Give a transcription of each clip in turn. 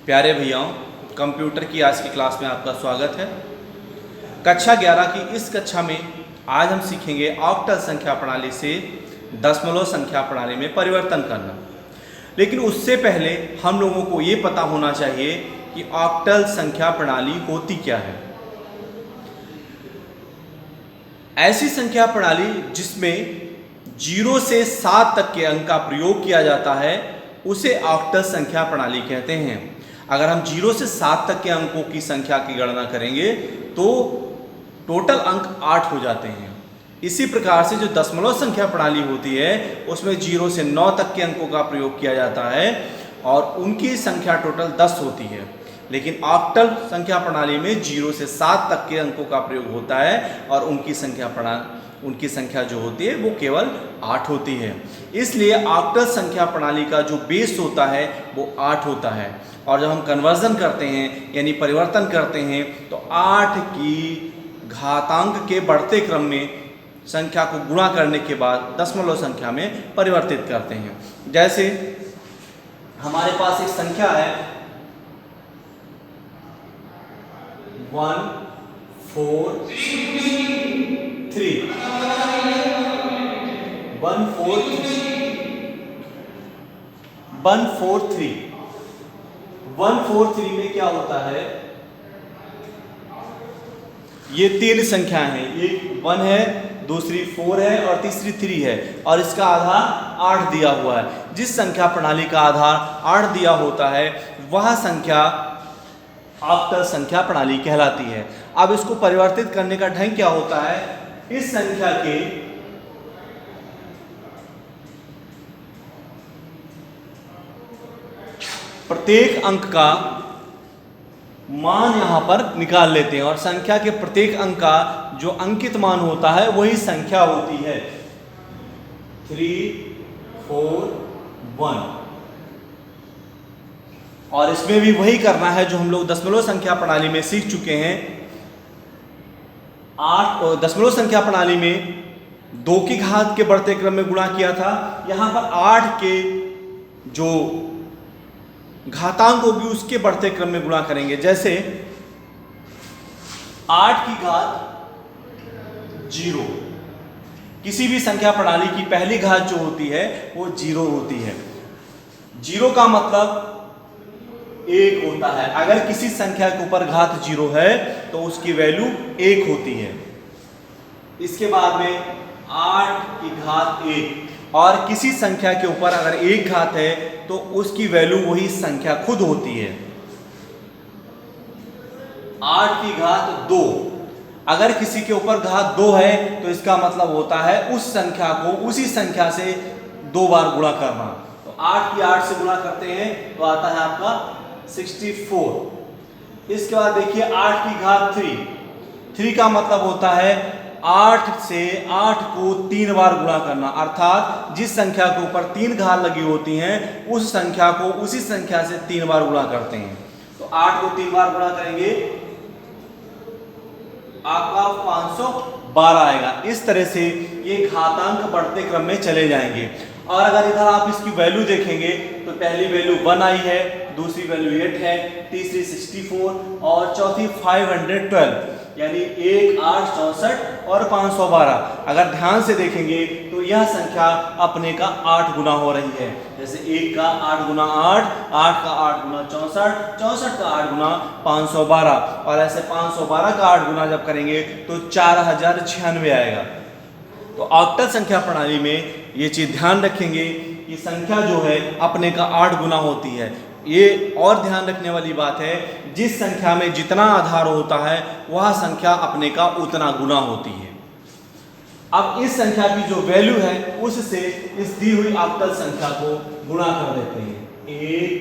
प्यारे भैयाओं, कंप्यूटर की आज की क्लास में आपका स्वागत है। कक्षा 11 की इस कक्षा में आज हम सीखेंगे ऑक्टल संख्या प्रणाली से दशमलव संख्या प्रणाली में परिवर्तन करना। लेकिन उससे पहले हम लोगों को ये पता होना चाहिए कि ऑक्टल संख्या प्रणाली होती क्या है। ऐसी संख्या प्रणाली जिसमें 0 से 7 तक के अंक का प्रयोग किया जाता है उसे ऑक्टल संख्या प्रणाली कहते हैं। अगर हम 0 से 7 तक के अंकों की संख्या की गणना करेंगे तो टोटल अंक 8 हो जाते हैं। इसी प्रकार से जो दशमलव संख्या प्रणाली होती है उसमें 0 से 9 तक के अंकों का प्रयोग किया जाता है और उनकी संख्या टोटल 10 होती है। लेकिन ऑक्टल संख्या प्रणाली में 0 से 7 तक के अंकों का प्रयोग होता है और उनकी संख्या जो होती है वो केवल 8 होती है। इसलिए ऑक्टल संख्या प्रणाली का जो बेस होता है वो 8 होता है। और जब हम कन्वर्जन करते हैं यानी परिवर्तन करते हैं तो 8 की घातांक के बढ़ते क्रम में संख्या को गुणा करने के बाद दशमलव संख्या में परिवर्तित करते हैं। जैसे हमारे पास एक संख्या है 1 4 3 143 में क्या होता है, ये तीन संख्या है, एक 1 है, दूसरी 4 है और तीसरी 3 है और इसका आधार 8 दिया हुआ है। जिस संख्या प्रणाली का आधार 8 दिया होता है वह संख्या ऑक्टल संख्या प्रणाली कहलाती है। अब इसको परिवर्तित करने का ढंग क्या होता है, इस संख्या के प्रत्येक अंक का मान यहां पर निकाल लेते हैं और संख्या के प्रत्येक अंक का जो अंकित मान होता है वही संख्या होती है 3 4 1। और इसमें भी वही करना है जो हम लोग दशमलव संख्या प्रणाली में सीख चुके हैं। 8 दशमलव संख्या प्रणाली में 2 की घात के बढ़ते क्रम में गुणा किया था, यहां पर 8 के जो घातांक होगी उसके बढ़ते क्रम में गुणा करेंगे। जैसे 8 की घात 0, किसी भी संख्या प्रणाली की पहली घात जो होती है वो 0 होती है। 0 का मतलब 1 होता है। अगर किसी संख्या के ऊपर घात 0 है तो उसकी वैल्यू 1 होती है। इसके बाद में 8 की घात 1 और किसी संख्या के ऊपर अगर 1 घात है तो उसकी वैल्यू वही संख्या खुद होती है। 8 की घात 2, अगर किसी के ऊपर घात 2 है तो इसका मतलब होता है उस संख्या को उसी संख्या से 2 बार गुणा करना। तो 8 की 8 से गुणा करते हैं तो आता है आपका 64। इसके बाद देखिए 8 की घात 3 का मतलब होता है 8 से 8 को 3 बार गुणा करना, अर्थात जिस संख्या के ऊपर 3 घात लगी होती हैं उस संख्या को उसी संख्या से 3 बार गुणा करते हैं। तो 8 को 3 बार गुणा करेंगे आपका 512 आएगा। इस तरह से ये घातांक बढ़ते क्रम में चले जाएंगे। और अगर इधर आप इसकी वैल्यू देखेंगे तो पहली वैल्यू 1 आई है, दूसरी वैल्यू 8 है, तीसरी 64 और चौथी 512, यानी 1 8 64 और 512। अगर ध्यान से देखेंगे तो यह संख्या अपने का 8 गुना हो रही है। जैसे 1 का 8 गुना 8, 8 का 8 गुना 64, 64 का 8 गुना 512 और ऐसे 512 का 8 गुना जब करेंगे तो 4096 आएगा। तो ऑक्टल संख्या प्रणाली में ये चीज ध्यान रखेंगे कि संख्या जो है अपने का 8 गुना होती है। ये और ध्यान रखने वाली बात है, जिस संख्या में जितना आधार होता है वह संख्या अपने का उतना गुना होती है। अब इस संख्या की जो वैल्यू है उससे इस दी हुई ऑक्टल संख्या को गुणा कर देते हैं। 1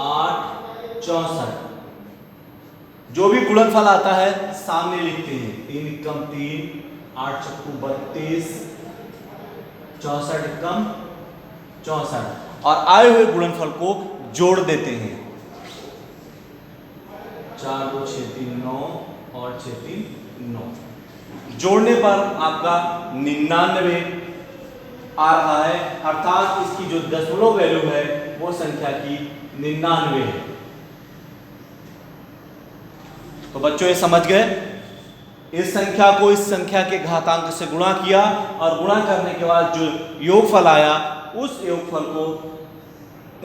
8 64, जो भी गुणनफल आता है सामने लिखते हैं। 3 कम 3, 8 चक्कू 32, 64 कम 64 और आए हुए गुणनफल को जोड़ देते हैं। 4 2 6 3 9 और 6 3 9, जोड़ने पर आपका 99 आ रहा है, अर्थात इसकी जो दशमलव वैल्यू है वो वो संख्या की 99 है। तो बच्चों ये समझ गए, इस संख्या को इस संख्या के घातांक से गुणा किया और गुणा करने के बाद जो योगफल आया उस योगफल को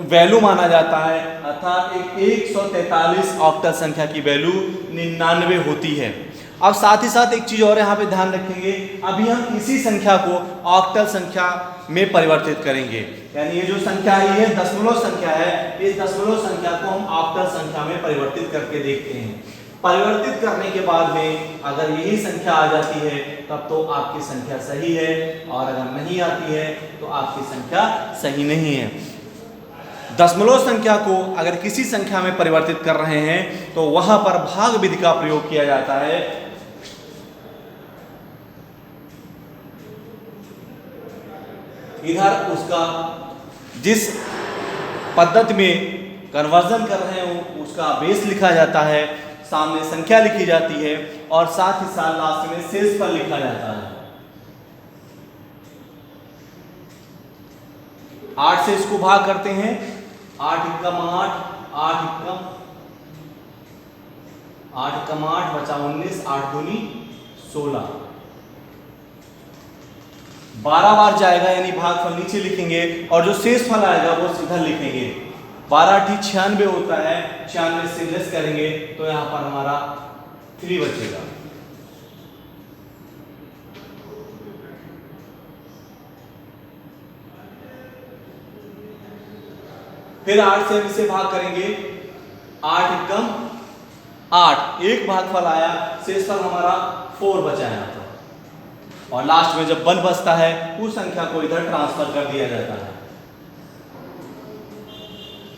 वैल्यू माना जाता है, अर्थात एक 143 ऑक्टल संख्या की वैल्यू 99 होती है। अब साथ ही साथ एक चीज और यहाँ पे ध्यान रखेंगे, अभी हम इसी संख्या को ऑक्टल संख्या में परिवर्तित करेंगे, यानी ये जो संख्या आई है दशमलव संख्या है, इस दशमलव संख्या को हम ऑक्टल संख्या में परिवर्तित करके देखते हैं। परिवर्तित करने के बाद में अगर यही संख्या आ जाती है तब तो आपकी संख्या सही है, और अगर नहीं आती है तो आपकी संख्या सही नहीं है। दशमलव संख्या को अगर किसी संख्या में परिवर्तित कर रहे हैं तो वहां पर भाग विधि का प्रयोग किया जाता है। इधर उसका जिस पद्धति में कन्वर्जन कर रहे हो उसका बेस लिखा जाता है, सामने संख्या लिखी जाती है और साथ ही साथ लास्ट में शेषफल लिखा जाता है। 8 से इसको भाग करते हैं, 8 एकम 8, 8 एकम 8 बचा 19, 8 दूनी 16, 12 बार जाएगा, यानी भागफल नीचे लिखेंगे और जो शेषफल आएगा वो सीधा लिखेंगे। 12 × 96 होता है, 96 से लेस करेंगे तो यहां पर हमारा 3 बचेगा। फिर 8 से हम इसे भाग करेंगे, 8 एकम 8, एक भागफल आया, शेषफल हमारा 4 बचा यहाँ पर, और लास्ट में जब 1 बचता है उस संख्या को इधर ट्रांसफर कर दिया जाता है।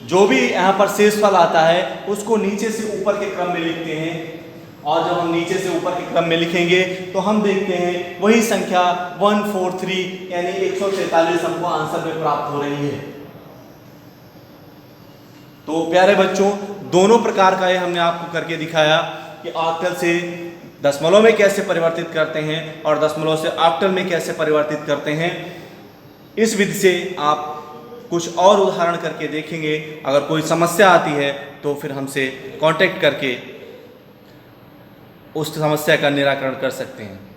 जो भी यहाँ पर शेषफल आता है उसको नीचे से ऊपर के क्रम में लिखते हैं, और जब हम नीचे से ऊपर के क्रम में लिखेंगे तो हम देखते हैं वही संख्या 143 यानी 143 हमको आंसर में प्राप्त हो रही है। तो प्यारे बच्चों, दोनों प्रकार का ये हमने आपको करके दिखाया कि ऑक्टल से दशमलव में कैसे परिवर्तित करते हैं और दशमलव से ऑक्टल में कैसे परिवर्तित करते हैं। इस विधि से आप कुछ और उदाहरण करके देखेंगे। अगर कोई समस्या आती है तो फिर हमसे कांटेक्ट करके उस समस्या का निराकरण कर सकते हैं।